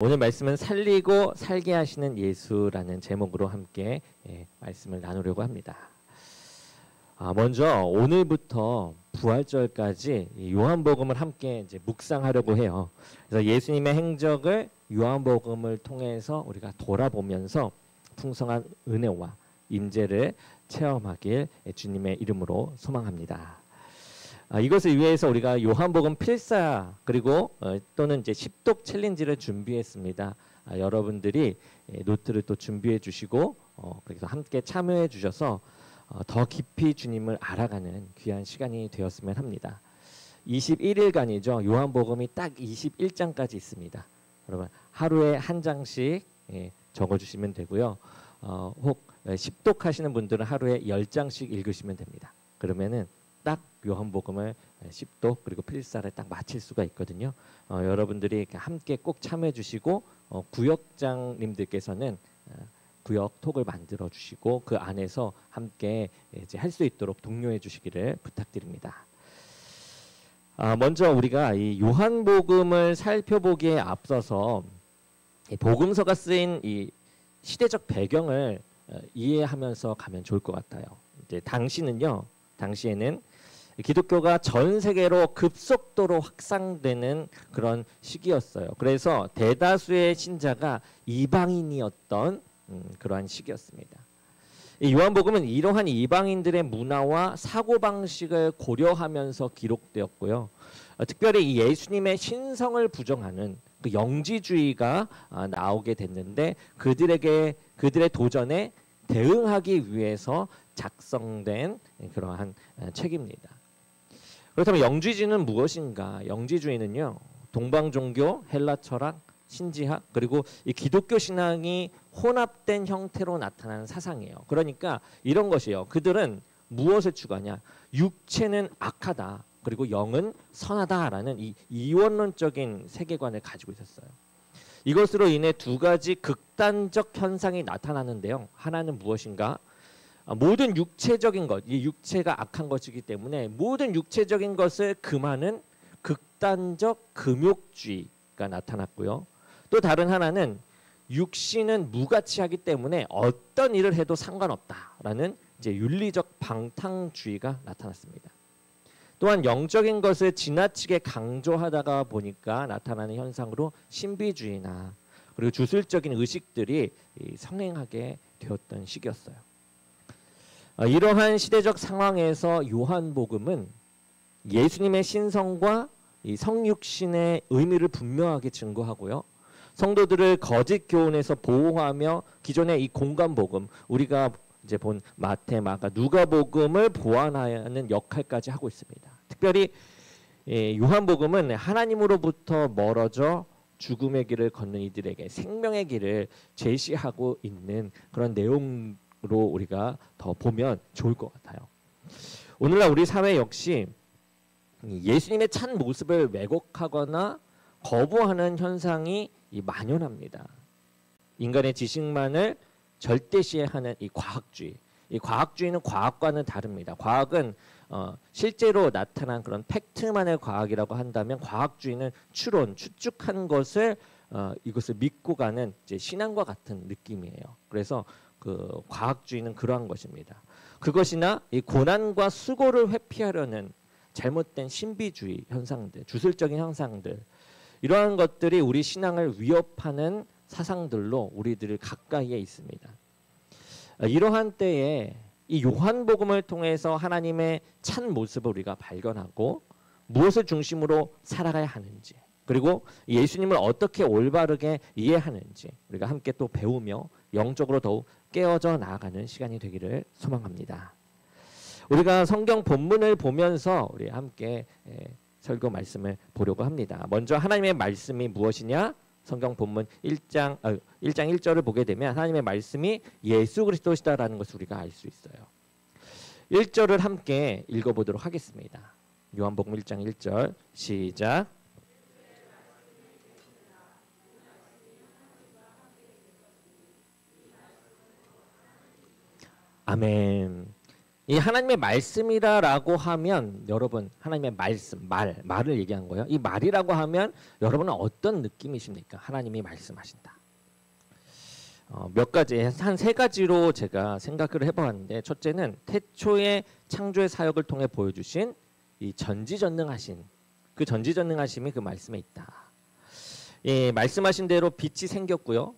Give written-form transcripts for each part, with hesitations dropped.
오늘 말씀은 살리고 살게 하시는 예수라는 제목으로 함께 말씀을 나누려고 합니다. 먼저 오늘부터 부활절까지 요한복음을 함께 이제 묵상하려고 해요. 그래서 예수님의 행적을 요한복음을 통해서 우리가 돌아보면서 풍성한 은혜와 임재를 체험하길 주님의 이름으로 소망합니다. 이것을 위해서 우리가 요한복음 필사 그리고 또는 이제 십독 챌린지를 준비했습니다. 여러분들이 노트를 또 준비해 주시고 그래서 함께 참여해 주셔서 더 깊이 주님을 알아가는 귀한 시간이 되었으면 합니다. 21일간이죠. 요한복음이 딱 21장까지 있습니다. 여러분 하루에 한 장씩 적어주시면 되고요. 혹 십독하시는 분들은 하루에 10장씩 읽으시면 됩니다. 그러면은 딱 요한복음을 10독 그리고 필사를 딱 마칠 수가 있거든요. 여러분들이 함께 꼭 참여해 주시고 구역장님들께서는 구역 톡을 만들어 주시고 그 안에서 함께 이제 할 수 있도록 독려해 주시기를 부탁드립니다. 먼저 우리가 이 요한복음을 살펴보기에 앞서서 이 복음서가 쓰인 이 시대적 배경을 이해하면서 가면 좋을 것 같아요. 이제 당시에는 기독교가 전 세계로 급속도로 확산되는 그런 시기였어요. 그래서 대다수의 신자가 이방인이었던 그러한 시기였습니다. 이 요한복음은 이러한 이방인들의 문화와 사고방식을 고려하면서 기록되었고요. 특별히 이 예수님의 신성을 부정하는 그 영지주의가 나오게 됐는데 그들의 도전에 대응하기 위해서 작성된 그러한 책입니다. 그렇다면 영지주의는 무엇인가? 영지주의는요, 동방 종교, 헬라 철학, 신지학 그리고 이 기독교 신앙이 혼합된 형태로 나타나는 사상이에요. 그러니까 이런 것이에요. 그들은 무엇을 추구하냐? 육체는 악하다. 그리고 영은 선하다라는 이 이원론적인 세계관을 가지고 있었어요. 이것으로 인해 두 가지 극단적 현상이 나타나는데요. 하나는 무엇인가? 모든 육체적인 것, 이 육체가 악한 것이기 때문에 모든 육체적인 것을 금하는 극단적 금욕주의가 나타났고요. 또 다른 하나는 육신은 무가치하기 때문에 어떤 일을 해도 상관없다라는 이제 윤리적 방탕주의가 나타났습니다. 또한 영적인 것을 지나치게 강조하다가 보니까 나타나는 현상으로 신비주의나 그리고 주술적인 의식들이 성행하게 되었던 시기였어요. 이러한 시대적 상황에서 요한복음은 예수님의 신성과 이 성육신의 의미를 분명하게 증거하고요. 성도들을 거짓 교훈에서 보호하며 기존의 이 공간복음, 우리가 이제 본 마태, 마가, 누가복음을 보완하는 역할까지 하고 있습니다. 특별히 요한복음은 하나님으로부터 멀어져 죽음의 길을 걷는 이들에게 생명의 길을 제시하고 있는 그런 내용으로 우리가 더 보면 좋을 것 같아요. 오늘날 우리 사회 역시 예수님의 참 모습을 왜곡하거나 거부하는 현상이 만연합니다. 인간의 지식만을 절대시하는 이 과학주의. 이 과학주의는 과학과는 다릅니다. 과학은 실제로 나타난 그런 팩트만의 과학이라고 한다면 과학주의는 추론, 추측한 것을 이것을 믿고 가는 이제 신앙과 같은 느낌이에요. 그래서 그 과학주의는 그러한 것입니다. 그것이나 이 고난과 수고를 회피하려는 잘못된 신비주의 현상들, 주술적인 현상들, 이러한 것들이 우리 신앙을 위협하는 사상들로 우리들 가까이에 있습니다. 이러한 때에 이 요한복음을 통해서 하나님의 참 모습을 우리가 발견하고 무엇을 중심으로 살아가야 하는지 그리고 예수님을 어떻게 올바르게 이해하는지 우리가 함께 또 배우며 영적으로 더욱 깨어져 나아가는 시간이 되기를 소망합니다. 우리가 성경 본문을 보면서 우리 함께 설교 말씀을 보려고 합니다. 먼저 하나님의 말씀이 무엇이냐? 성경 본문 1장 1절을 보게 되면 하나님의 말씀이 예수 그리스도시다라는 것을 우리가 알 수 있어요. 1절을 함께 읽어보도록 하겠습니다. 요한복음 1장 1절 시작. 아멘. 이 하나님의 말씀이라고 하면 여러분 하나님의 말씀, 말을 얘기한 거예요. 이 말이라고 하면 여러분은 어떤 느낌이십니까? 하나님이 말씀하신다. 몇 가지, 한 세 가지로 제가 생각을 해보았는데, 첫째는 태초의 창조의 사역을 통해 보여주신 이 전지전능하신, 그 전지전능하심이 그 말씀에 있다. 예, 말씀하신 대로 빛이 생겼고요,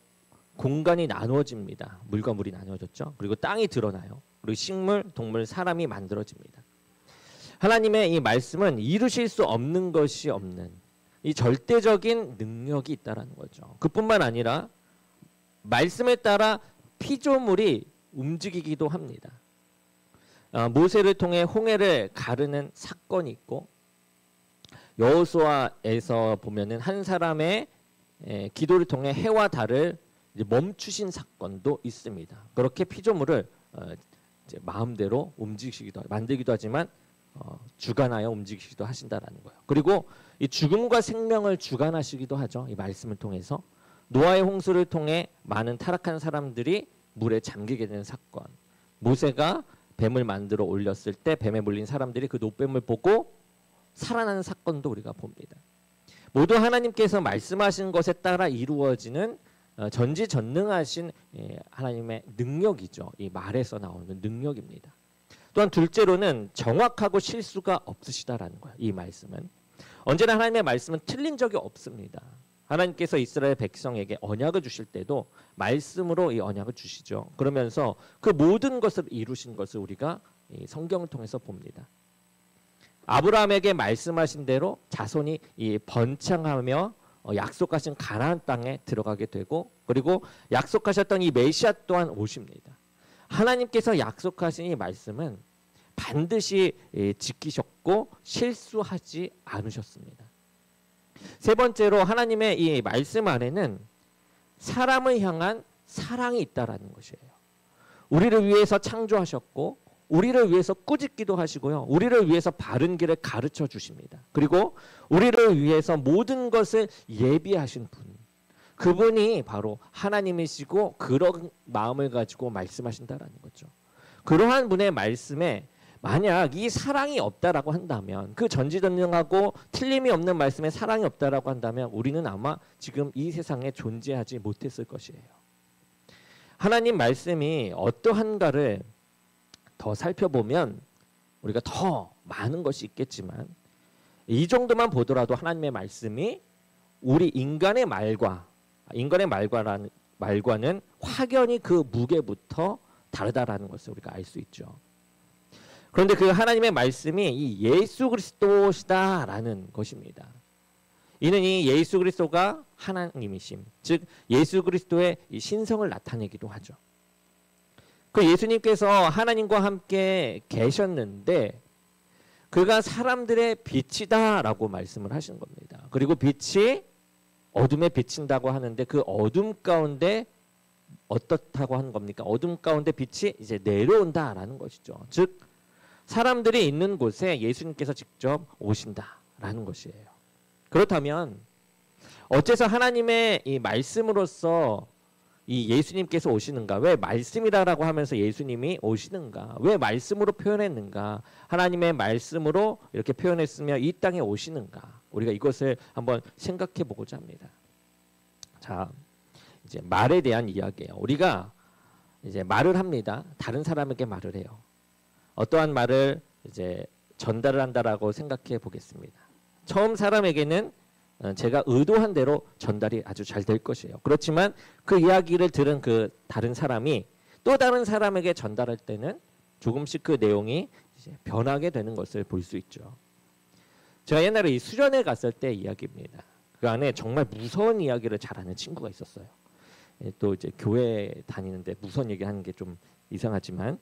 공간이 나누어집니다. 물과 물이 나누어졌죠. 그리고 땅이 드러나요. 그리고 식물, 동물, 사람이 만들어집니다. 하나님의 이 말씀은 이루실 수 없는 것이 없는 이 절대적인 능력이 있다라는 거죠. 그뿐만 아니라 말씀에 따라 피조물이 움직이기도 합니다. 모세를 통해 홍해를 가르는 사건이 있고, 여호수아에서 보면은 한 사람의 기도를 통해 해와 달을 멈추신 사건도 있습니다. 그렇게 피조물을 이제 마음대로 움직이시기도 만들기도 하지만 주관하여 움직이시기도 하신다라는 거예요. 그리고 이 죽음과 생명을 주관하시기도 하죠. 이 말씀을 통해서. 노아의 홍수를 통해 많은 타락한 사람들이 물에 잠기게 되는 사건. 모세가 뱀을 만들어 올렸을 때 뱀에 물린 사람들이 그 노뱀을 보고 살아나는 사건도 우리가 봅니다. 모두 하나님께서 말씀하신 것에 따라 이루어지는 전지전능하신 하나님의 능력이죠. 이 말에서 나오는 능력입니다. 또한 둘째로는 정확하고 실수가 없으시다라는 거예요. 이 말씀은 언제나 하나님의 말씀은 틀린 적이 없습니다. 하나님께서 이스라엘 백성에게 언약을 주실 때도 말씀으로 이 언약을 주시죠. 그러면서 그 모든 것을 이루신 것을 우리가 이 성경을 통해서 봅니다. 아브라함에게 말씀하신 대로 자손이 이 번창하며 약속하신 가나안 땅에 들어가게 되고, 그리고 약속하셨던 이 메시아 또한 오십니다. 하나님께서 약속하신 이 말씀은 반드시 지키셨고 실수하지 않으셨습니다. 세 번째로 하나님의 이 말씀 안에는 사람을 향한 사랑이 있다라는 것이에요. 우리를 위해서 창조하셨고 우리를 위해서 꾸짖기도 하시고요. 우리를 위해서 바른 길을 가르쳐 주십니다. 그리고 우리를 위해서 모든 것을 예비하신 분, 그분이 바로 하나님이시고 그런 마음을 가지고 말씀하신다라는 거죠. 그러한 분의 말씀에 만약 이 사랑이 없다라고 한다면, 그 전지전능하고 틀림이 없는 말씀에 사랑이 없다라고 한다면 우리는 아마 지금 이 세상에 존재하지 못했을 것이에요. 하나님 말씀이 어떠한가를 더 살펴보면 우리가 더 많은 것이 있겠지만, 이 정도만 보더라도 하나님의 말씀이 우리 인간의 말과는 확연히 그 무게부터 다르다라는 것을 우리가 알 수 있죠. 그런데 그 하나님의 말씀이 이 예수 그리스도시다라는 것입니다. 이는 이 예수 그리스도가 하나님이심, 즉 예수 그리스도의 이 신성을 나타내기도 하죠. 그 예수님께서 하나님과 함께 계셨는데 그가 사람들의 빛이다라고 말씀을 하신 겁니다. 그리고 빛이 어둠에 비친다고 하는데 그 어둠 가운데 어떻다고 하는 겁니까? 어둠 가운데 빛이 이제 내려온다라는 것이죠. 즉 사람들이 있는 곳에 예수님께서 직접 오신다라는 것이에요. 그렇다면 어째서 하나님의 이 말씀으로서 이 예수님께서 오시는가? 왜 말씀이다라고 하면서 예수님이 오시는가? 왜 말씀으로 표현했는가? 하나님의 말씀으로 이렇게 표현했으며 이 땅에 오시는가? 우리가 이것을 한번 생각해 보고자 합니다. 자, 이제 말에 대한 이야기예요. 우리가 이제 말을 합니다. 다른 사람에게 말을 해요. 어떠한 말을 이제 전달을 한다라고 생각해 보겠습니다. 처음 사람에게는 제가 의도한 대로 전달이 아주 잘 될 것이에요. 그렇지만 그 이야기를 들은 그 다른 사람이 또 다른 사람에게 전달할 때는 조금씩 그 내용이 이제 변하게 되는 것을 볼 수 있죠. 제가 옛날에 이 수련회 갔을 때 이야기입니다. 그 안에 정말 무서운 이야기를 잘하는 친구가 있었어요. 또 이제 교회 다니는데 무서운 얘기 하는 게 좀 이상하지만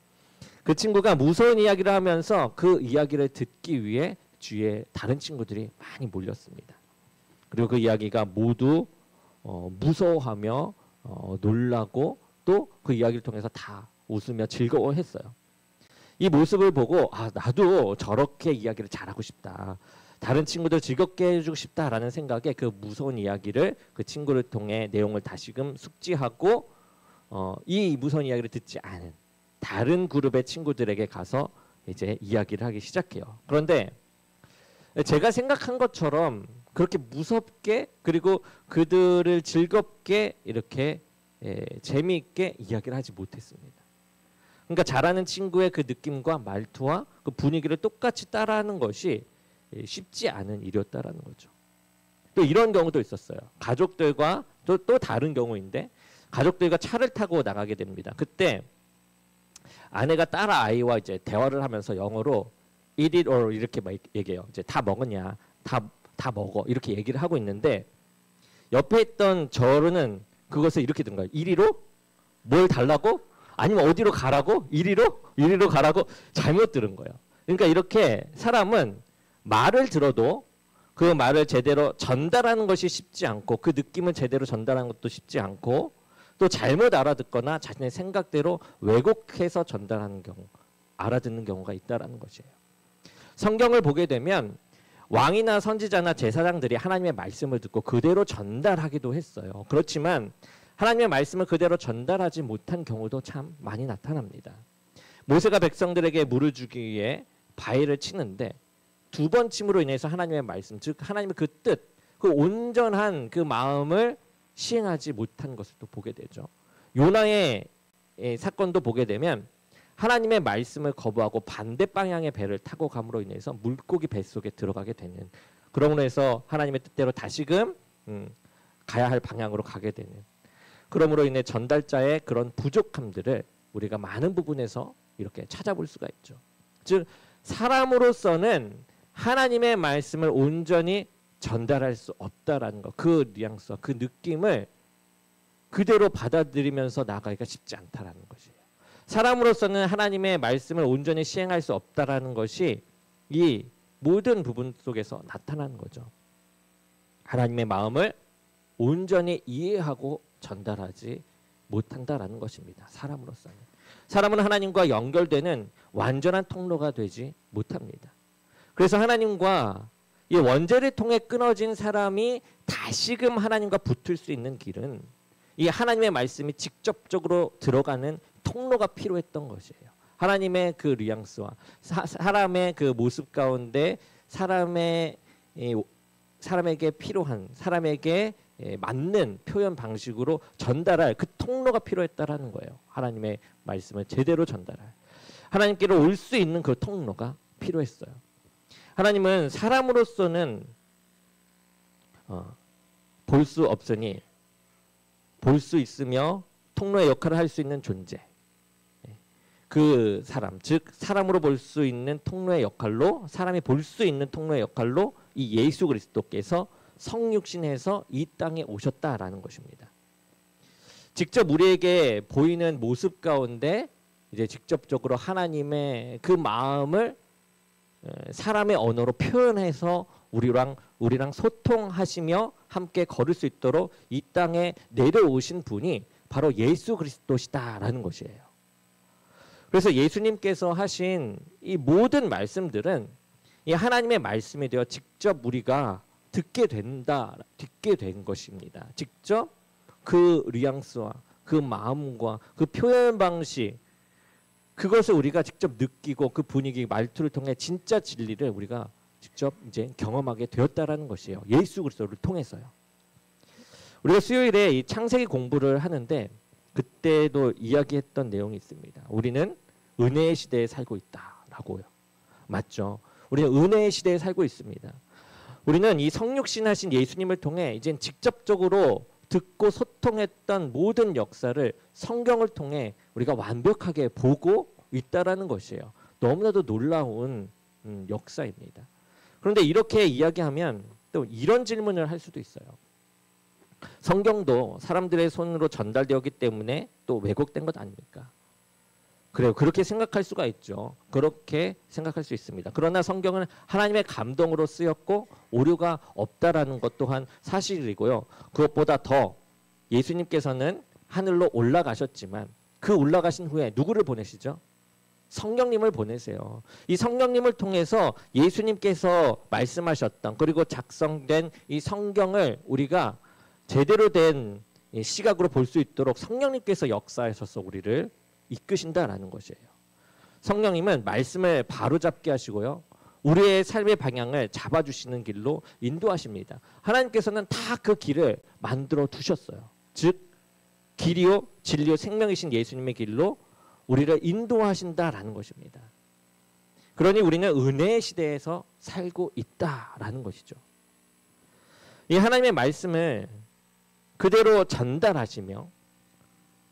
그 친구가 무서운 이야기를 하면서 그 이야기를 듣기 위해 주위에 다른 친구들이 많이 몰렸습니다. 그리고 그 이야기가 모두 무서워하며 놀라고 또 그 이야기를 통해서 다 웃으며 즐거워했어요. 이 모습을 보고 아, 나도 저렇게 이야기를 잘하고 싶다. 다른 친구들 즐겁게 해주고 싶다라는 생각에 그 무서운 이야기를 그 친구를 통해 내용을 다시금 숙지하고 이 무서운 이야기를 듣지 않은 다른 그룹의 친구들에게 가서 이제 이야기를 하기 시작해요. 그런데 제가 생각한 것처럼 그렇게 무섭게 그리고 그들을 즐겁게 이렇게 재미있게 이야기를 하지 못했습니다. 그러니까 잘하는 친구의 그 느낌과 말투와 그 분위기를 똑같이 따라하는 것이 쉽지 않은 일이었다라는 거죠. 또 이런 경우도 있었어요. 가족들과 또 다른 경우인데 가족들과 차를 타고 나가게 됩니다. 그때 아내가 딸 아이와 이제 대화를 하면서 영어로 eat it or 이렇게 막 얘기해요. 이제 다 먹었냐, 다 먹어 이렇게 얘기를 하고 있는데 옆에 있던 저는 그것을 이렇게 든 거예요. 이리로 뭘 달라고? 아니면 어디로 가라고? 이리로 가라고? 잘못 들은 거예요. 그러니까 이렇게 사람은 말을 들어도 그 말을 제대로 전달하는 것이 쉽지 않고 그 느낌을 제대로 전달하는 것도 쉽지 않고 또 잘못 알아듣거나 자신의 생각대로 왜곡해서 전달하는 경우, 알아듣는 경우가 있다라는 것이에요. 성경을 보게 되면 왕이나 선지자나 제사장들이 하나님의 말씀을 듣고 그대로 전달하기도 했어요. 그렇지만 하나님의 말씀을 그대로 전달하지 못한 경우도 참 많이 나타납니다. 모세가 백성들에게 물을 주기 위해 바위를 치는데 두 번 침으로 인해서 하나님의 말씀, 즉 하나님의 그 뜻, 그 온전한 그 마음을 시행하지 못한 것을 또 보게 되죠. 요나의 사건도 보게 되면 하나님의 말씀을 거부하고 반대 방향의 배를 타고 감으로 인해서 물고기 뱃속에 들어가게 되는, 그러므로 해서 하나님의 뜻대로 다시금 가야 할 방향으로 가게 되는, 그러므로 인해 전달자의 그런 부족함들을 우리가 많은 부분에서 이렇게 찾아볼 수가 있죠. 즉 사람으로서는 하나님의 말씀을 온전히 전달할 수 없다라는 것, 그 뉘앙스와 그 느낌을 그대로 받아들이면서 나가기가 쉽지 않다라는 것이에요. 사람으로서는 하나님의 말씀을 온전히 시행할 수 없다라는 것이 이 모든 부분 속에서 나타나는 거죠. 하나님의 마음을 온전히 이해하고 전달하지 못한다라는 것입니다. 사람으로서는. 사람은 하나님과 연결되는 완전한 통로가 되지 못합니다. 그래서 하나님과 이 원죄를 통해 끊어진 사람이 다시금 하나님과 붙을 수 있는 길은 이 하나님의 말씀이 직접적으로 들어가는 통로가 필요했던 것이에요. 하나님의 그 뉘앙스와 사람의 그 모습 가운데 사람에게 필요한, 사람에게 맞는 표현 방식으로 전달할 그 통로가 필요했다라는 거예요. 하나님의 말씀을 제대로 전달할, 하나님께로 올 수 있는 그 통로가 필요했어요. 하나님은 사람으로서는 볼 수 없으니 볼 수 있으며 통로의 역할을 할 수 있는 존재, 그 사람, 즉 사람으로 볼 수 있는 통로의 역할로, 사람이 볼 수 있는 통로의 역할로 이 예수 그리스도께서 성육신해서 이 땅에 오셨다라는 것입니다. 직접 우리에게 보이는 모습 가운데 이제 직접적으로 하나님의 그 마음을 사람의 언어로 표현해서 우리랑 소통하시며 함께 걸을 수 있도록 이 땅에 내려오신 분이 바로 예수 그리스도시다라는 것이에요. 그래서 예수님께서 하신 이 모든 말씀들은 이 하나님의 말씀이 되어 직접 우리가 듣게 된 것입니다. 직접 그 뉘앙스와 그 마음과 그 표현 방식, 그것을 우리가 직접 느끼고 그 분위기, 말투를 통해 진짜 진리를 우리가 직접 이제 경험하게 되었다라는 것이에요. 예수 그리스도를 통해서요. 우리가 수요일에 이 창세기 공부를 하는데 그때도 이야기했던 내용이 있습니다. 우리는 은혜의 시대에 살고 있다라고요. 맞죠? 우리는 은혜의 시대에 살고 있습니다. 우리는 이 성육신하신 예수님을 통해 이제 직접적으로 듣고 소통했던 모든 역사를 성경을 통해 우리가 완벽하게 보고 있다라는 것이에요. 너무나도 놀라운 역사입니다. 그런데 이렇게 이야기하면 또 이런 질문을 할 수도 있어요. 성경도 사람들의 손으로 전달되었기 때문에 또 왜곡된 것 아닙니까? 그래요. 그렇게 생각할 수가 있죠. 그렇게 생각할 수 있습니다. 그러나 성경은 하나님의 감동으로 쓰였고 오류가 없다라는 것 또한 사실이고요. 그것보다 더 예수님께서는 하늘로 올라가셨지만 그 올라가신 후에 누구를 보내시죠? 성령님을 보내세요. 이 성령님을 통해서 예수님께서 말씀하셨던, 그리고 작성된 이 성경을 우리가 제대로 된 시각으로 볼 수 있도록 성령님께서 역사하셔서 우리를 이끄신다라는 것이에요. 성령님은 말씀을 바로잡게 하시고요. 우리의 삶의 방향을 잡아주시는 길로 인도하십니다. 하나님께서는 다 그 길을 만들어 두셨어요. 즉 길이요 진리요 생명이신 예수님의 길로 우리를 인도하신다라는 것입니다. 그러니 우리는 은혜의 시대에서 살고 있다라는 것이죠. 이 하나님의 말씀을 그대로 전달하시며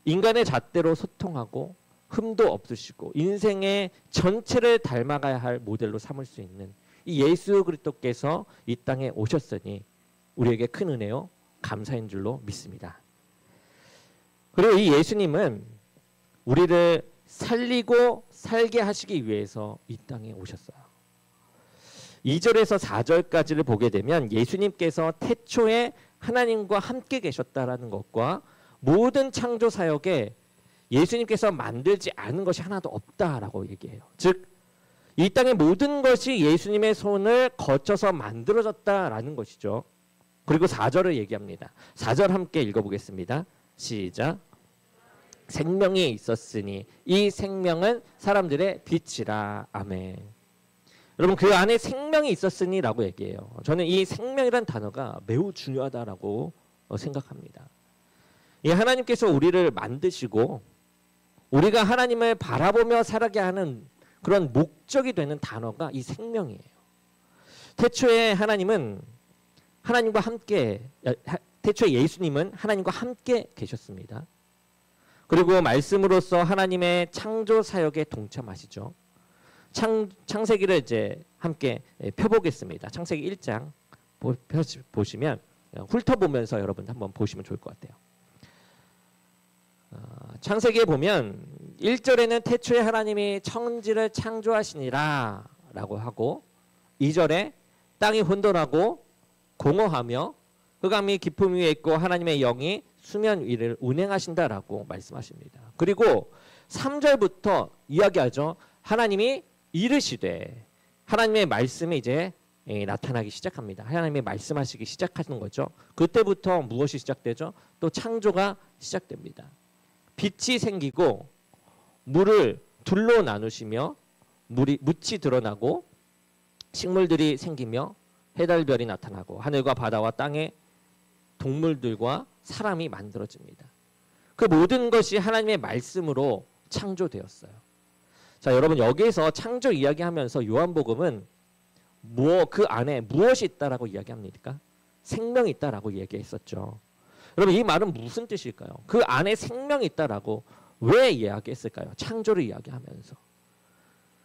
인간의 잣대로 소통하고 흠도 없으시고 인생의 전체를 닮아가야 할 모델로 삼을 수 있는 이 예수 그리스도께서 이 땅에 오셨으니 우리에게 큰 은혜요 감사인 줄로 믿습니다. 그리고 이 예수님은 우리를 살리고 살게 하시기 위해서 이 땅에 오셨어요. 2절에서 4절까지를 보게 되면 예수님께서 태초에 하나님과 함께 계셨다라는 것과 모든 창조 사역에 예수님께서 만들지 않은 것이 하나도 없다라고 얘기해요. 즉 이 땅의 모든 것이 예수님의 손을 거쳐서 만들어졌다라는 것이죠. 그리고 4절을 얘기합니다. 4절 함께 읽어보겠습니다. 시작. 생명이 있었으니 이 생명은 사람들의 빛이라. 아멘. 여러분 그 안에 생명이 있었으니라고 얘기해요. 저는 이 생명이란 단어가 매우 중요하다라고 생각합니다. 이 하나님께서 우리를 만드시고 우리가 하나님을 바라보며 살아가게 하는 그런 목적이 되는 단어가 이 생명이에요. 태초에 하나님은 하나님과 함께 태초에 예수님은 하나님과 함께 계셨습니다. 그리고 말씀으로써 하나님의 창조 사역에 동참하시죠. 창세기를 이제 함께 펴보겠습니다. 창세기 1장 보시면 훑어보면서 여러분 한번 보시면 좋을 것 같아요. 창세기에 보면 1절에는 태초에 하나님이 천지를 창조하시니라 라고 하고 2절에 땅이 혼돈하고 공허하며 흑암이 깊음 위에 있고 하나님의 영이 수면 위를 운행하신다라고 말씀하십니다. 그리고 3절부터 이야기하죠. 하나님이 이르시되 하나님의 말씀이 이제 나타나기 시작합니다. 하나님의 말씀하시기 시작하는 거죠. 그때부터 무엇이 시작되죠? 또 창조가 시작됩니다. 빛이 생기고 물을 둘로 나누시며 묻이 드러나고 식물들이 생기며 해달별이 나타나고 하늘과 바다와 땅의 동물들과 사람이 만들어집니다. 그 모든 것이 하나님의 말씀으로 창조되었어요. 자, 여러분 여기에서 창조 이야기하면서 요한복음은 그 안에 무엇이 있다라고 이야기합니까? 생명이 있다라고 얘기했었죠. 여러분 이 말은 무슨 뜻일까요? 그 안에 생명이 있다라고 왜 이야기했을까요? 창조를 이야기하면서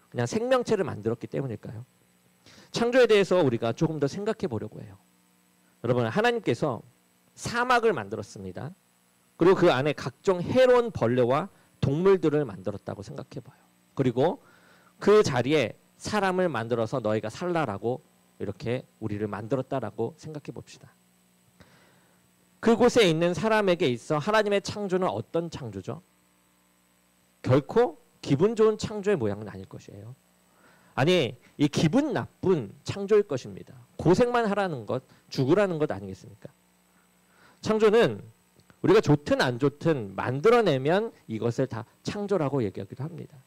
그냥 생명체를 만들었기 때문일까요? 창조에 대해서 우리가 조금 더 생각해 보려고 해요. 여러분 하나님께서 사막을 만들었습니다. 그리고 그 안에 각종 해로운 벌레와 동물들을 만들었다고 생각해 봐요. 그리고 그 자리에 사람을 만들어서 너희가 살라라고 이렇게 우리를 만들었다라고 생각해 봅시다. 그곳에 있는 사람에게 있어 하나님의 창조는 어떤 창조죠? 결코 기분 좋은 창조의 모양은 아닐 것이에요. 아니 이 기분 나쁜 창조일 것입니다. 고생만 하라는 것, 죽으라는 것 아니겠습니까? 창조는 우리가 좋든 안 좋든 만들어내면 이것을 다 창조라고 얘기하기도 합니다.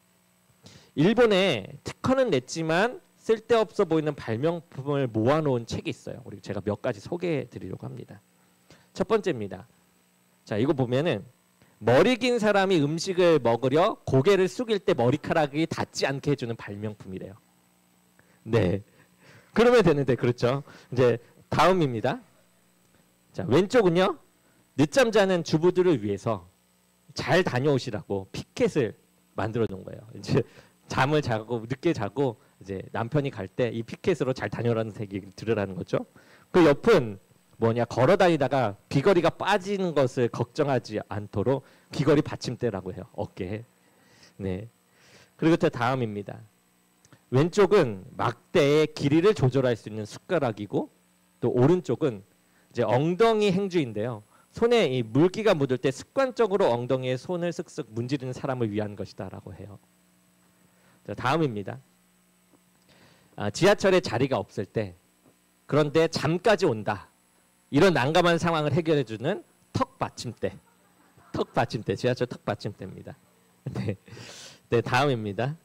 일본에 특허는 냈지만 쓸데없어 보이는 발명품을 모아놓은 책이 있어요. 우리 제가 몇 가지 소개해 드리려고 합니다. 첫 번째입니다. 자, 이거 보면은 머리 긴 사람이 음식을 먹으려 고개를 숙일 때 머리카락이 닿지 않게 해주는 발명품이래요. 네, 그러면 되는데 그렇죠. 이제 다음입니다. 자, 왼쪽은요. 늦잠 자는 주부들을 위해서 잘 다녀오시라고 피켓을 만들어 놓은 거예요. 이제 잠을 자고 늦게 자고 이제 남편이 갈 때 이 피켓으로 잘 다녀라는 얘기를 들으라는 거죠. 그 옆은 뭐냐, 걸어 다니다가 귀걸이가 빠지는 것을 걱정하지 않도록 귀걸이 받침대라고 해요. 어깨에. 네. 그리고 또 다음입니다. 왼쪽은 막대의 길이를 조절할 수 있는 숟가락이고 또 오른쪽은 이제 엉덩이 행주인데요. 손에 이 물기가 묻을 때 습관적으로 엉덩이에 손을 쓱쓱 문지르는 사람을 위한 것이다라고 해요. 자, 다음입니다. 지하철에 자리가 없을 때 그런데 잠까지 온다. 이런 난감한 상황을 해결해주는 턱 받침대. 턱 받침대. 지하철 턱 받침대입니다. 네, 네 다음입니다.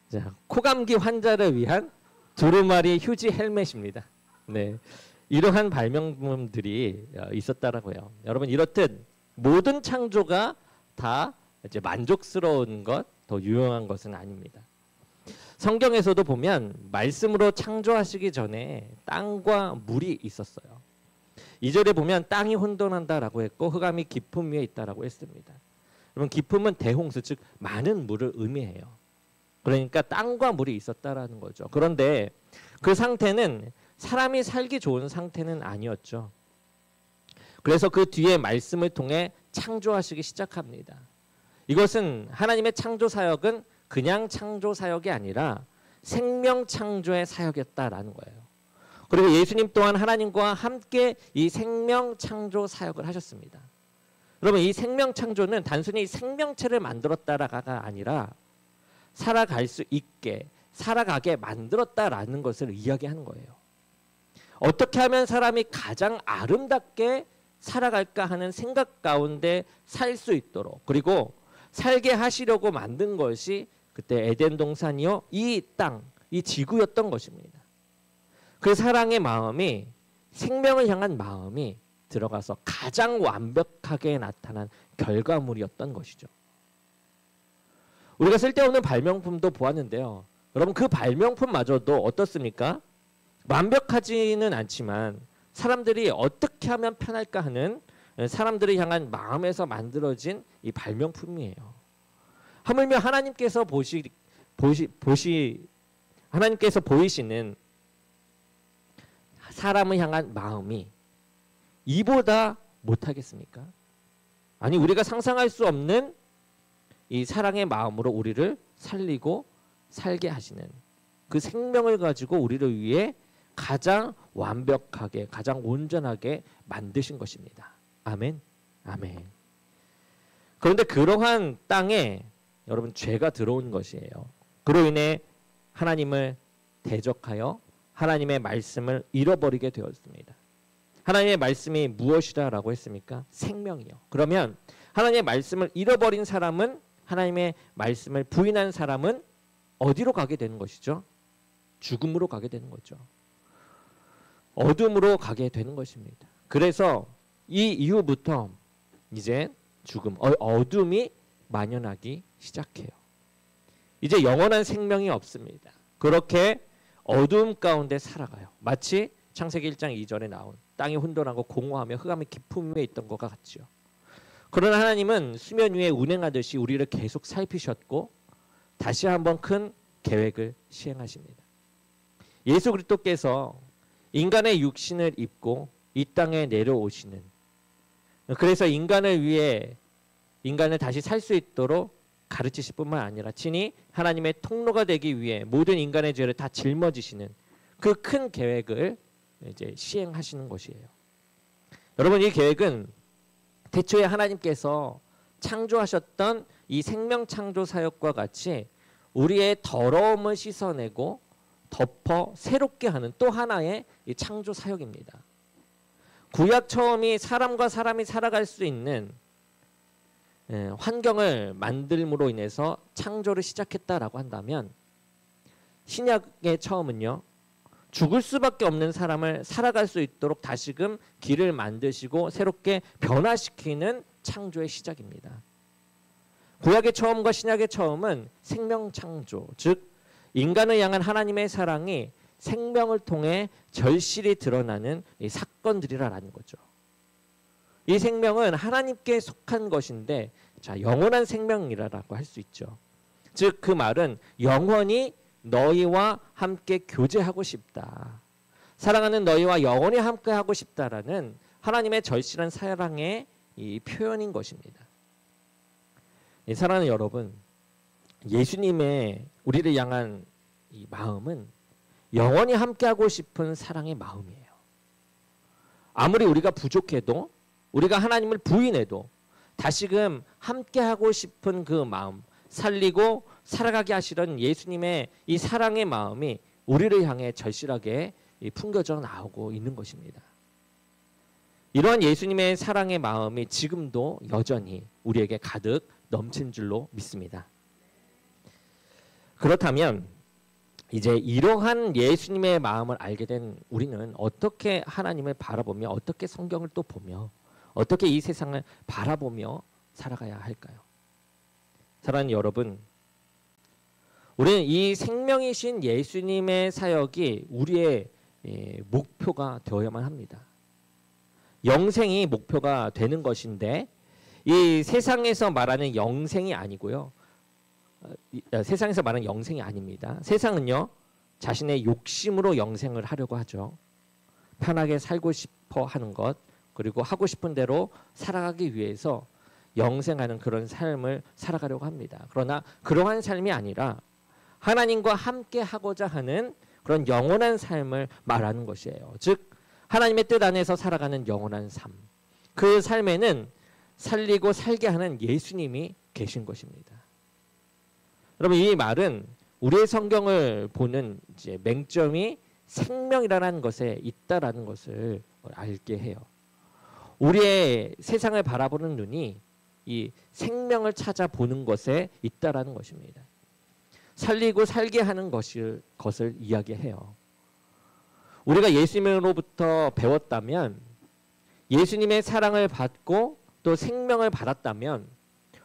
자, 코감기 환자를 위한 두루마리 휴지 헬멧입니다. 네, 이러한 발명품들이 있었다라고요. 여러분 이렇듯 모든 창조가 다 이제 만족스러운 것, 더 유용한 것은 아닙니다. 성경에서도 보면 말씀으로 창조하시기 전에 땅과 물이 있었어요. 2절에 보면 땅이 혼돈한다라고 했고 흑암이 깊음 위에 있다라고 했습니다. 여러분 깊음은 대홍수, 즉 많은 물을 의미해요. 그러니까 땅과 물이 있었다라는 거죠. 그런데 그 상태는 사람이 살기 좋은 상태는 아니었죠. 그래서 그 뒤에 말씀을 통해 창조하시기 시작합니다. 이것은 하나님의 창조 사역은 그냥 창조 사역이 아니라 생명 창조의 사역이었다라는 거예요. 그리고 예수님 또한 하나님과 함께 이 생명 창조 사역을 하셨습니다. 여러분 이 생명 창조는 단순히 생명체를 만들었다가 아니라 살아갈 수 있게 살아가게 만들었다라는 것을 이야기하는 거예요. 어떻게 하면 사람이 가장 아름답게 살아갈까 하는 생각 가운데 살 수 있도록 그리고 살게 하시려고 만든 것이 그때 에덴 동산이요 이 땅, 이 지구였던 것입니다. 그 사랑의 마음이 생명을 향한 마음이 들어가서 가장 완벽하게 나타난 결과물이었던 것이죠. 우리가 쓸데없는 발명품도 보았는데요. 여러분 그 발명품마저도 어떻습니까? 완벽하지는 않지만 사람들이 어떻게 하면 편할까 하는 사람들을 향한 마음에서 만들어진 이 발명품이에요. 하물며 하나님께서 하나님께서 보이시는 사람을 향한 마음이 이보다 못하겠습니까? 아니 우리가 상상할 수 없는 이 사랑의 마음으로 우리를 살리고 살게 하시는 그 생명을 가지고 우리를 위해 가장 완벽하게 가장 온전하게 만드신 것입니다. 아멘. 아멘. 그런데 그러한 땅에 여러분 죄가 들어온 것이에요. 그로 인해 하나님을 대적하여 하나님의 말씀을 잃어버리게 되었습니다. 하나님의 말씀이 무엇이라고 했습니까? 생명이요. 그러면 하나님의 말씀을 잃어버린 사람은 하나님의 말씀을 부인한 사람은 어디로 가게 되는 것이죠? 죽음으로 가게 되는 거죠. 어둠으로 가게 되는 것입니다. 그래서 이 이후부터 이제 죽음, 어둠이 만연하기 시작해요. 이제 영원한 생명이 없습니다. 그렇게 어둠 가운데 살아가요. 마치 창세기 1장 2절에 나온 땅이 혼돈하고 공허하며 흑암의 깊음 위에 있던 것과 같죠. 그러나 하나님은 수면 위에 운행하듯이 우리를 계속 살피셨고 다시 한번 큰 계획을 시행하십니다. 예수 그리스도께서 인간의 육신을 입고 이 땅에 내려오시는 그래서 인간을 위해 인간을 다시 살 수 있도록 가르치실 뿐만 아니라 친히 하나님의 통로가 되기 위해 모든 인간의 죄를 다 짊어지시는 그 큰 계획을 이제 시행하시는 것이에요. 여러분 이 계획은 태초에 하나님께서 창조하셨던 이 생명 창조 사역과 같이 우리의 더러움을 씻어내고 덮어 새롭게 하는 또 하나의 이 창조 사역입니다. 구약 처음이 사람과 사람이 살아갈 수 있는 환경을 만들므로 인해서 창조를 시작했다라고 한다면 신약의 처음은요. 죽을 수밖에 없는 사람을 살아갈 수 있도록 다시금 길을 만드시고 새롭게 변화시키는 창조의 시작입니다. 구약의 처음과 신약의 처음은 생명 창조, 즉 인간을 향한 하나님의 사랑이 생명을 통해 절실히 드러나는 이 사건들이라는 거죠. 이 생명은 하나님께 속한 것인데 자, 영원한 생명이라고 할 수 있죠. 즉 그 말은 영원히 너희와 함께 교제하고 싶다. 사랑하는 너희와 영원히 함께하고 싶다라는 하나님의 절실한 사랑의 이 표현인 것입니다. 사랑하는 여러분, 예수님의 우리를 향한 이 마음은 영원히 함께하고 싶은 사랑의 마음이에요. 아무리 우리가 부족해도 우리가 하나님을 부인해도 다시금 함께하고 싶은 그 마음, 살리고 살아가게 하시던 예수님의 이 사랑의 마음이 우리를 향해 절실하게 풍겨져 나오고 있는 것입니다. 이러한 예수님의 사랑의 마음이 지금도 여전히 우리에게 가득 넘친 줄로 믿습니다. 그렇다면 이제 이러한 예수님의 마음을 알게 된 우리는 어떻게 하나님을 바라보며 어떻게 성경을 또 보며 어떻게 이 세상을 바라보며 살아가야 할까요? 사랑하는 여러분, 우리는 이 생명이신 예수님의 사역이 우리의 목표가 되어야만 합니다. 영생이 목표가 되는 것인데 이 세상에서 말하는 영생이 아니고요. 세상에서 말하는 영생이 아닙니다. 세상은요, 자신의 욕심으로 영생을 하려고 하죠. 편하게 살고 싶어 하는 것, 그리고 하고 싶은 대로 살아가기 위해서 영생하는 그런 삶을 살아가려고 합니다. 그러나 그러한 삶이 아니라 하나님과 함께 하고자 하는 그런 영원한 삶을 말하는 것이에요. 즉 하나님의 뜻 안에서 살아가는 영원한 삶. 그 삶에는 살리고 살게 하는 예수님이 계신 것입니다. 여러분, 이 말은 우리의 성경을 보는 이제 맹점이 생명이라는 것에 있다라는 것을 알게 해요. 우리의 세상을 바라보는 눈이 이 생명을 찾아보는 것에 있다라는 것입니다. 살리고 살게 하는 것을 이야기해요. 우리가 예수님으로부터 배웠다면, 예수님의 사랑을 받고 또 생명을 받았다면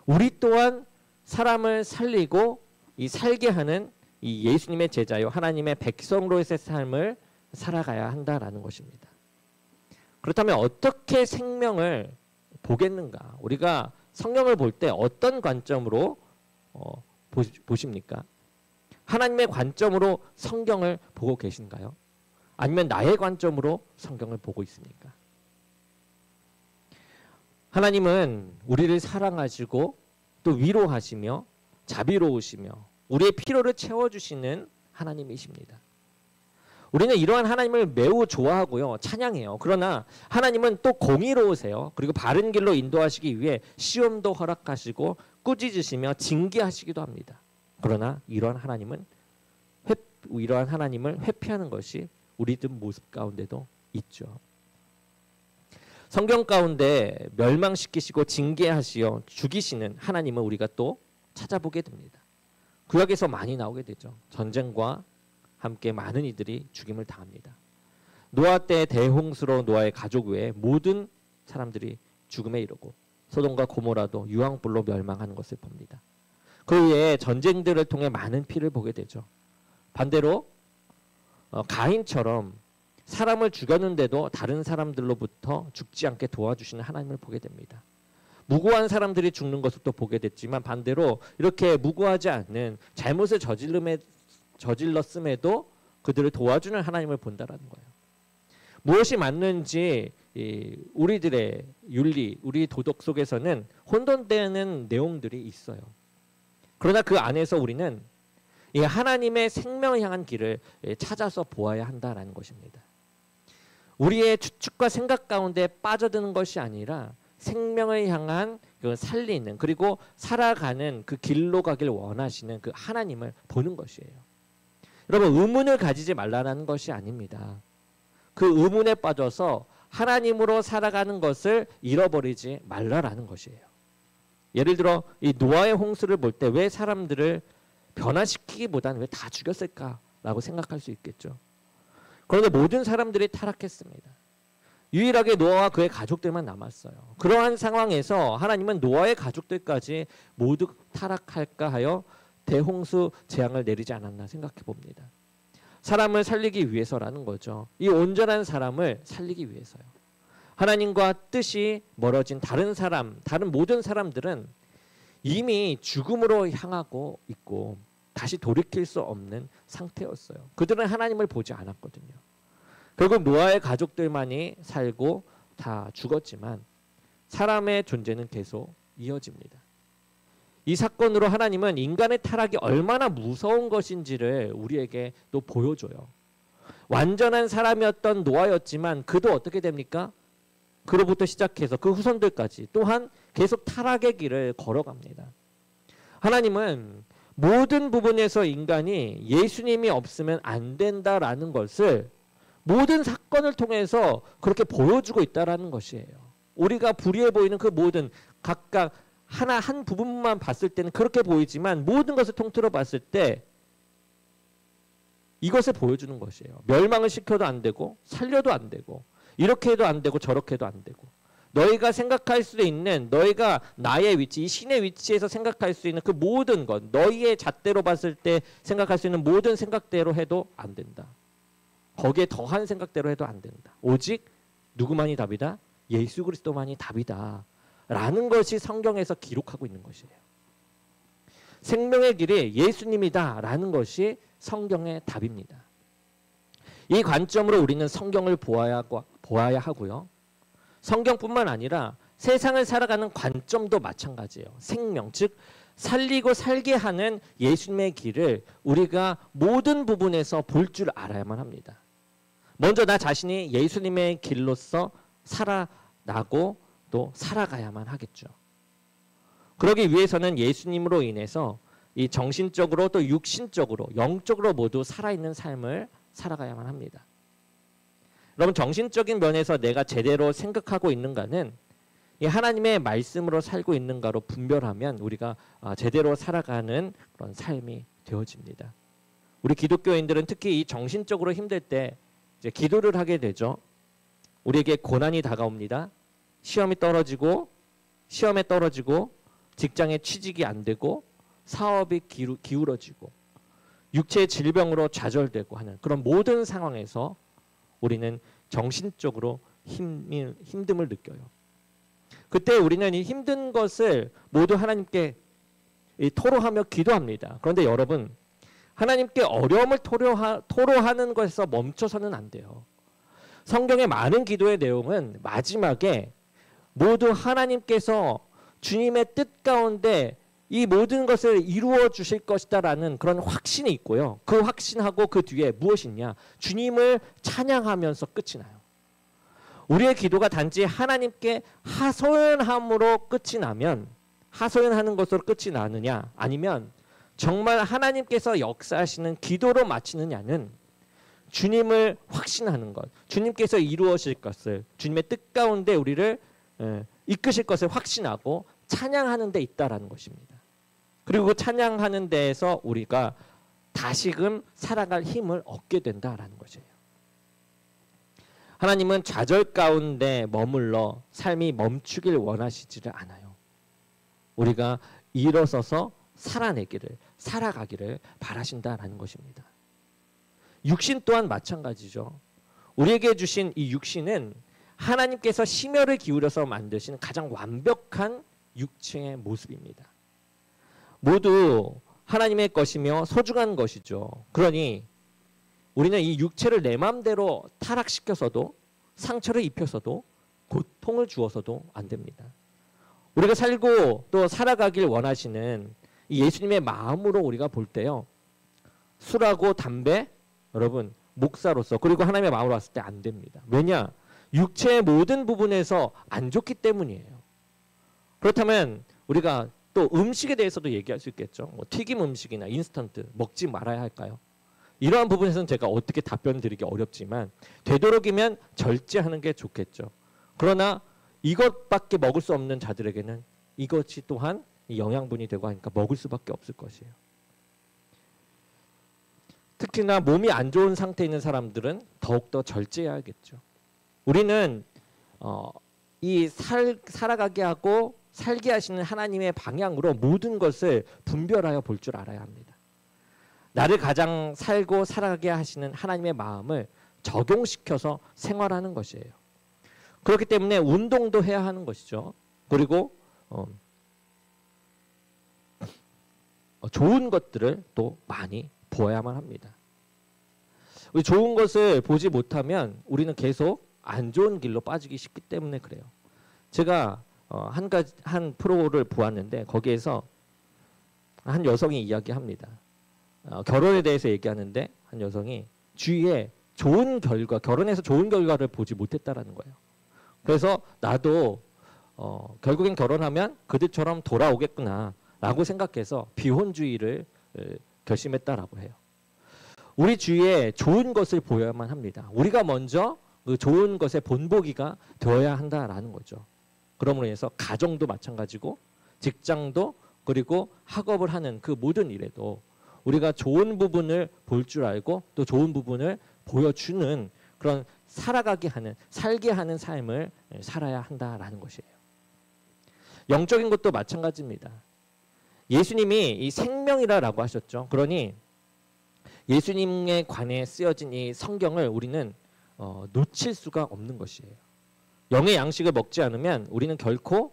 우리 또한 사람을 살리고 이 살게 하는 이 예수님의 제자요 하나님의 백성으로의 삶을 살아가야 한다라는 것입니다. 그렇다면 어떻게 생명을 보겠는가? 우리가 성경을 볼 때 어떤 관점으로 보십니까? 하나님의 관점으로 성경을 보고 계신가요? 아니면 나의 관점으로 성경을 보고 있습니까? 하나님은 우리를 사랑하시고 또 위로하시며 자비로우시며 우리의 필요를 채워주시는 하나님이십니다. 우리는 이러한 하나님을 매우 좋아하고요, 찬양해요. 그러나 하나님은 또 공의로우세요. 그리고 바른 길로 인도하시기 위해 시험도 허락하시고 꾸짖으시며 징계하시기도 합니다. 그러나 이러한 하나님을 회피하는 것이 우리들 모습 가운데도 있죠. 성경 가운데 멸망시키시고 징계하시어 죽이시는 하나님을 우리가 또 찾아보게 됩니다. 구약에서 많이 나오게 되죠. 전쟁과 함께 많은 이들이 죽임을 당합니다. 노아 때 대홍수로 노아의 가족 외에 모든 사람들이 죽음에 이르고 소돔과 고모라도 유황불로 멸망하는 것을 봅니다. 그 외에 전쟁들을 통해 많은 피를 보게 되죠. 반대로 가인처럼 사람을 죽였는데도 다른 사람들로부터 죽지 않게 도와주시는 하나님을 보게 됩니다. 무고한 사람들이 죽는 것을 또 보게 됐지만 반대로 이렇게 무고하지 않는 잘못을 저질렀음에도 그들을 도와주는 하나님을 본다라는 거예요. 무엇이 맞는지 우리들의 윤리, 우리 도덕 속에서는 혼돈되는 내용들이 있어요. 그러나 그 안에서 우리는 이 하나님의 생명을 향한 길을 찾아서 보아야 한다라는 것입니다. 우리의 추측과 생각 가운데 빠져드는 것이 아니라 생명을 향한 그 살리는, 그리고 살아가는 그 길로 가길 원하시는 그 하나님을 보는 것이에요. 여러분, 의문을 가지지 말라는 것이 아닙니다. 그 의문에 빠져서 하나님으로 살아가는 것을 잃어버리지 말라라는 것이에요. 예를 들어 이 노아의 홍수를 볼 때 왜 사람들을 변화시키기보다는 왜 다 죽였을까라고 생각할 수 있겠죠. 그런데 모든 사람들이 타락했습니다. 유일하게 노아와 그의 가족들만 남았어요. 그러한 상황에서 하나님은 노아의 가족들까지 모두 타락할까 하여 대홍수 재앙을 내리지 않았나 생각해 봅니다. 사람을 살리기 위해서라는 거죠. 이 온전한 사람을 살리기 위해서요. 하나님과 뜻이 멀어진 다른 모든 사람들은 이미 죽음으로 향하고 있고 다시 돌이킬 수 없는 상태였어요. 그들은 하나님을 보지 않았거든요. 결국 노아의 가족들만이 살고 다 죽었지만 사람의 존재는 계속 이어집니다. 이 사건으로 하나님은 인간의 타락이 얼마나 무서운 것인지를 우리에게 또 보여줘요. 완전한 사람이었던 노아였지만 그도 어떻게 됩니까? 그로부터 시작해서 그 후손들까지 또한 계속 타락의 길을 걸어갑니다. 하나님은 모든 부분에서 인간이 예수님이 없으면 안 된다라는 것을 모든 사건을 통해서 그렇게 보여주고 있다라는 것이에요. 우리가 불의해 보이는 그 모든 각각 한 부분만 봤을 때는 그렇게 보이지만 모든 것을 통틀어 봤을 때 이것을 보여주는 것이에요. 멸망을 시켜도 안 되고 살려도 안 되고 이렇게 해도 안 되고 저렇게 해도 안 되고 너희가 생각할 수 있는 너희가 나의 위치, 이 신의 위치에서 생각할 수 있는 그 모든 것 너희의 잣대로 봤을 때 생각할 수 있는 모든 생각대로 해도 안 된다. 거기에 더한 생각대로 해도 안 된다. 오직 누구만이 답이다? 예수 그리스도만이 답이다. 라는 것이 성경에서 기록하고 있는 것이에요. 생명의 길이 예수님이다 라는 것이 성경의 답입니다. 이 관점으로 우리는 성경을 보아야 하고요. 성경뿐만 아니라 세상을 살아가는 관점도 마찬가지예요. 생명, 즉 살리고 살게 하는 예수님의 길을 우리가 모든 부분에서 볼 줄 알아야만 합니다. 먼저 나 자신이 예수님의 길로서 살아나고 또 살아가야만 하겠죠. 그러기 위해서는 예수님으로 인해서 이 정신적으로 또 육신적으로 영적으로 모두 살아있는 삶을 살아가야만 합니다. 여러분 정신적인 면에서 내가 제대로 생각하고 있는가는 이 하나님의 말씀으로 살고 있는가로 분별하면 우리가 제대로 살아가는 그런 삶이 되어집니다. 우리 기독교인들은 특히 이 정신적으로 힘들 때 이제 기도를 하게 되죠. 우리에게 고난이 다가옵니다. 시험에 떨어지고 직장에 취직이 안 되고 사업이 기울어지고 육체의 질병으로 좌절되고 하는 그런 모든 상황에서 우리는 정신적으로 힘듦을 느껴요. 그때 우리는 이 힘든 것을 모두 하나님께 토로하며 기도합니다. 그런데 여러분 하나님께 어려움을 토로하는 것에서 멈춰서는 안 돼요. 성경의 많은 기도의 내용은 마지막에 모두 하나님께서 주님의 뜻 가운데 이 모든 것을 이루어 주실 것이다라는 그런 확신이 있고요. 그 확신하고 그 뒤에 무엇이냐? 주님을 찬양하면서 끝이 나요. 우리의 기도가 단지 하나님께 하소연함으로 끝이 나면 하소연하는 것으로 끝이 나느냐 아니면 정말 하나님께서 역사하시는 기도로 마치느냐는 주님을 확신하는 것, 주님께서 이루어질 것을 주님의 뜻 가운데 우리를 이끄실 것을 확신하고 찬양하는 데 있다라는 것입니다. 그리고 그 찬양하는 데에서 우리가 다시금 살아갈 힘을 얻게 된다라는 것이에요. 하나님은 좌절 가운데 머물러 삶이 멈추길 원하시지를 않아요. 우리가 일어서서 살아가기를 바라신다라는 것입니다. 육신 또한 마찬가지죠. 우리에게 주신 이 육신은 하나님께서 심혈을 기울여서 만드신 가장 완벽한 육체의 모습입니다. 모두 하나님의 것이며 소중한 것이죠. 그러니 우리는 이 육체를 내 마음대로 타락시켜서도 상처를 입혀서도 고통을 주어서도 안 됩니다. 우리가 살고 또 살아가길 원하시는 이 예수님의 마음으로 우리가 볼 때요. 술하고 담배 여러분 목사로서 그리고 하나님의 마음으로 봤을 때 안 됩니다. 왜냐? 육체의 모든 부분에서 안 좋기 때문이에요. 그렇다면 우리가 또 음식에 대해서도 얘기할 수 있겠죠. 뭐 튀김 음식이나 인스턴트 먹지 말아야 할까요? 이러한 부분에서는 제가 어떻게 답변을 드리기 어렵지만 되도록이면 절제하는 게 좋겠죠. 그러나 이것밖에 먹을 수 없는 자들에게는 이것이 또한 영양분이 되고 하니까 먹을 수밖에 없을 것이에요. 특히나 몸이 안 좋은 상태에 있는 사람들은 더욱더 절제해야겠죠. 우리는 살아가게 하고 살게 하시는 하나님의 방향으로 모든 것을 분별하여 볼 줄 알아야 합니다. 나를 가장 살고 살아가게 하시는 하나님의 마음을 적용시켜서 생활하는 것이에요. 그렇기 때문에 운동도 해야 하는 것이죠. 그리고 좋은 것들을 또 많이 보아야만 합니다. 우리 좋은 것을 보지 못하면 우리는 계속 안 좋은 길로 빠지기 쉽기 때문에 그래요. 제가 한 프로를 보았는데 거기에서 한 여성이 이야기합니다. 결혼에 대해서 얘기하는데 한 여성이 주위에 좋은 결과, 결혼해서 좋은 결과를 보지 못했다라는 거예요. 그래서 나도 결국엔 결혼하면 그들처럼 돌아오겠구나라고 생각해서 비혼주의를 결심했다라고 해요. 우리 주위에 좋은 것을 보여야만 합니다. 우리가 먼저 그 좋은 것의 본보기가 되어야 한다라는 거죠. 그러므로 인해서 가정도 마찬가지고 직장도 그리고 학업을 하는 그 모든 일에도 우리가 좋은 부분을 볼 줄 알고 또 좋은 부분을 보여주는 그런 살게 하는 삶을 살아야 한다라는 것이에요. 영적인 것도 마찬가지입니다. 예수님이 이 생명이라고 하셨죠. 그러니 예수님에 관해 쓰여진 이 성경을 우리는 놓칠 수가 없는 것이에요. 영의 양식을 먹지 않으면 우리는 결코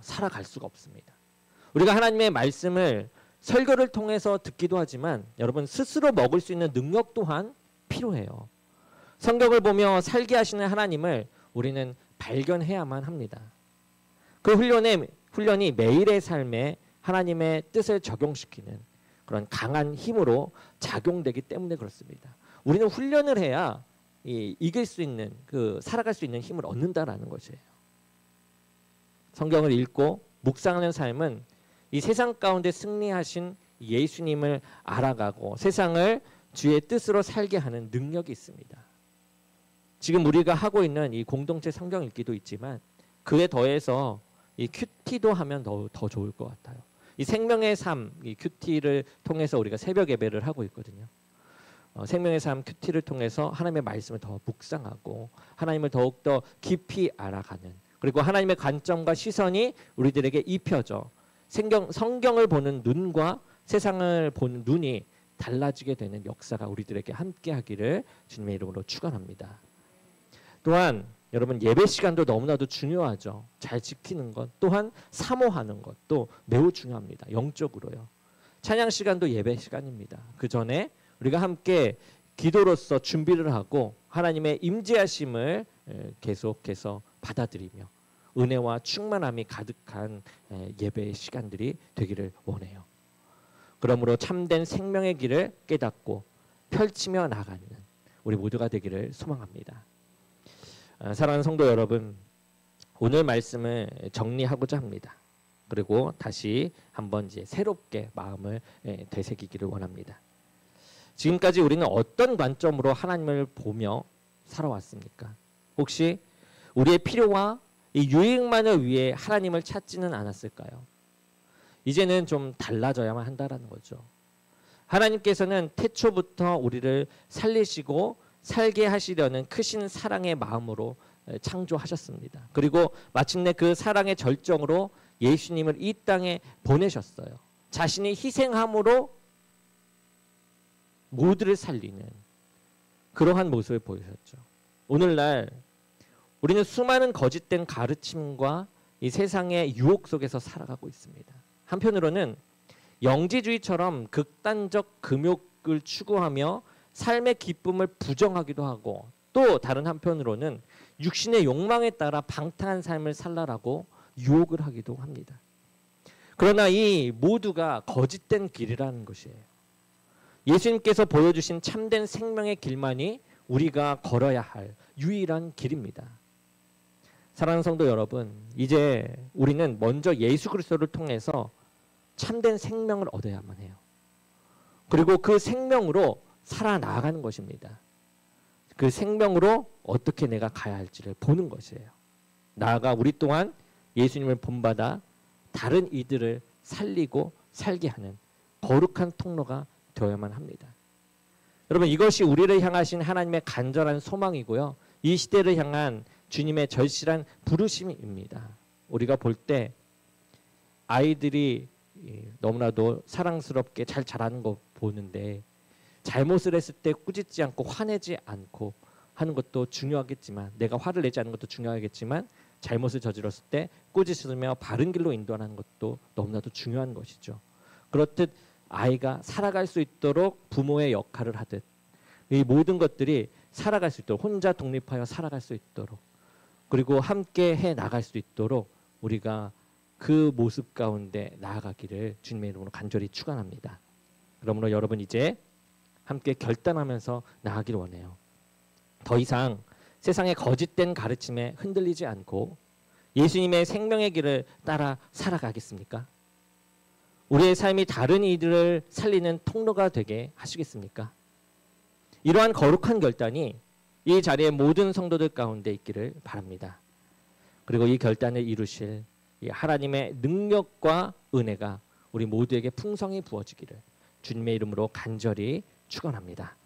살아갈 수가 없습니다. 우리가 하나님의 말씀을 설교를 통해서 듣기도 하지만 여러분 스스로 먹을 수 있는 능력 또한 필요해요. 성경을 보며 살게 하시는 하나님을 우리는 발견해야만 합니다. 그 훈련이 매일의 삶에 하나님의 뜻을 적용시키는 그런 강한 힘으로 작용되기 때문에 그렇습니다. 우리는 훈련을 해야 이길 수 있는 살아갈 수 있는 힘을 얻는다라는 것이에요. 성경을 읽고 묵상하는 삶은 이 세상 가운데 승리하신 예수님을 알아가고 세상을 주의 뜻으로 살게 하는 능력이 있습니다. 지금 우리가 하고 있는 이 공동체 성경 읽기도 있지만 그에 더해서 이 큐티도 하면 더 좋을 것 같아요. 이 생명의 삶, 이 큐티를 통해서 우리가 새벽 예배를 하고 있거든요. 생명의 삶 큐티를 통해서 하나님의 말씀을 더 묵상하고 하나님을 더욱더 깊이 알아가는, 그리고 하나님의 관점과 시선이 우리들에게 입혀져 성경을 보는 눈과 세상을 보는 눈이 달라지게 되는 역사가 우리들에게 함께 하기를 주님의 이름으로 축원합니다. 또한 여러분 예배 시간도 너무나도 중요하죠. 잘 지키는 것, 또한 사모하는 것도 매우 중요합니다. 영적으로요. 찬양 시간도 예배 시간입니다. 그 전에 우리가 함께 기도로서 준비를 하고 하나님의 임재하심을 계속해서 받아들이며 은혜와 충만함이 가득한 예배의 시간들이 되기를 원해요. 그러므로 참된 생명의 길을 깨닫고 펼치며 나가는 우리 모두가 되기를 소망합니다. 사랑하는 성도 여러분, 오늘 말씀을 정리하고자 합니다. 그리고 다시 한번 이제 새롭게 마음을 되새기기를 원합니다. 지금까지 우리는 어떤 관점으로 하나님을 보며 살아왔습니까? 혹시 우리의 필요와 이 유익만을 위해 하나님을 찾지는 않았을까요? 이제는 좀 달라져야만 한다라는 거죠. 하나님께서는 태초부터 우리를 살리시고 살게 하시려는 크신 사랑의 마음으로 창조하셨습니다. 그리고 마침내 그 사랑의 절정으로 예수님을 이 땅에 보내셨어요. 자신이 희생함으로 모두를 살리는 그러한 모습을 보이셨죠. 오늘날 우리는 수많은 거짓된 가르침과 이 세상의 유혹 속에서 살아가고 있습니다. 한편으로는 영지주의처럼 극단적 금욕을 추구하며 삶의 기쁨을 부정하기도 하고, 또 다른 한편으로는 육신의 욕망에 따라 방탕한 삶을 살라라고 유혹을 하기도 합니다. 그러나 이 모두가 거짓된 길이라는 것이에요. 예수님께서 보여주신 참된 생명의 길만이 우리가 걸어야 할 유일한 길입니다. 사랑하는 성도 여러분, 이제 우리는 먼저 예수 그리스도를 통해서 참된 생명을 얻어야만 해요. 그리고 그 생명으로 살아나가는 것입니다. 그 생명으로 어떻게 내가 가야 할지를 보는 것이에요. 나아가 우리 또한 예수님을 본받아 다른 이들을 살리고 살게 하는 거룩한 통로가 되어야만 합니다. 여러분, 이것이 우리를 향하신 하나님의 간절한 소망이고요. 이 시대를 향한 주님의 절실한 부르심입니다. 우리가 볼 때 아이들이 너무나도 사랑스럽게 잘 자라는 거 보는데 잘못을 했을 때 꾸짖지 않고 화내지 않고 하는 것도 중요하겠지만, 내가 화를 내지 않는 것도 중요하겠지만 잘못을 저질렀을 때 꾸짖으며 바른 길로 인도하는 것도 너무나도 중요한 것이죠. 그렇듯 아이가 살아갈 수 있도록 부모의 역할을 하듯 이 모든 것들이 살아갈 수 있도록, 혼자 독립하여 살아갈 수 있도록, 그리고 함께 해 나갈 수 있도록 우리가 그 모습 가운데 나아가기를 주님의 이름으로 간절히 축원합니다. 그러므로 여러분 이제 함께 결단하면서 나아가길 원해요. 더 이상 세상의 거짓된 가르침에 흔들리지 않고 예수님의 생명의 길을 따라 살아가겠습니까? 우리의 삶이 다른 이들을 살리는 통로가 되게 하시겠습니까? 이러한 거룩한 결단이 이 자리의 모든 성도들 가운데 있기를 바랍니다. 그리고 이 결단을 이루실 이 하나님의 능력과 은혜가 우리 모두에게 풍성히 부어지기를 주님의 이름으로 간절히 축원합니다.